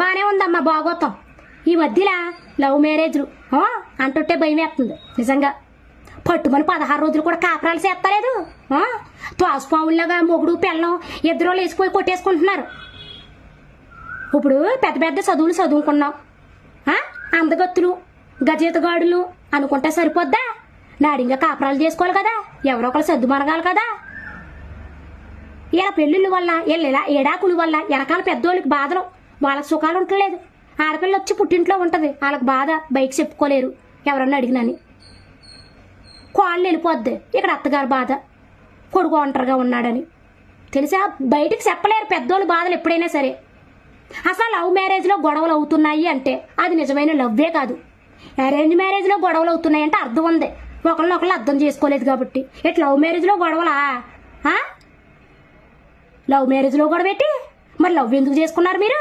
బానే ఉందమ్మా బాగోతాం. ఈ మధ్యలో లవ్ మ్యారేజ్లు అంటుంటే భయం వేస్తుంది నిజంగా. పట్టుమని 16 రోజులు కూడా కాపురాలు చేస్తలేదు. తోసుపావుల్లాగా మొగుడు పిల్లం ఇద్దరు లేచిపోయి కొట్టేసుకుంటున్నారు. ఇప్పుడు పెద్ద పెద్ద చదువులు చదువుకున్నాం, అందగత్తులు గజేతగాడులు అనుకుంటే సరిపోద్దా? నాడింగా కాపురాలు చేసుకోవాలి కదా, ఎవరో ఒకరు సర్దు మరగాలి కదా. ఇలా పెళ్ళిళ్ళ వల్ల ఇలా ఏడాకుల వల్ల వెనకాల పెద్దోళ్ళకి బాధలు, వాళ్ళకి సుఖాలు ఉండలేదు. ఆడపిల్ల వచ్చి పుట్టింట్లో ఉంటుంది, వాళ్ళకి బాధ బయట చెప్పుకోలేరు ఎవరన్నా అడిగినని. కోళ్ళు వెళ్ళిపోద్ది, ఇక్కడ అత్తగారు బాధ కొడుకు ఒంటరిగా ఉన్నాడని తెలిసా బయటికి చెప్పలేరు పెద్దోళ్ళు బాధలు ఎప్పుడైనా సరే. అసలు లవ్ మ్యారేజ్లో గొడవలు అవుతున్నాయి అంటే అది నిజమైన లవ్వే కాదు. అరేంజ్ మ్యారేజ్లో గొడవలు అవుతున్నాయి అంటే అర్థం ఉంది, ఒకళ్ళనొకళ్ళు అర్థం చేసుకోలేదు కాబట్టి. ఇట్లా లవ్ మ్యారేజ్లో గొడవలా? లవ్ మ్యారేజ్లో గొడవ పెట్టి మరి లవ్ ఎందుకు చేసుకున్నారు మీరు?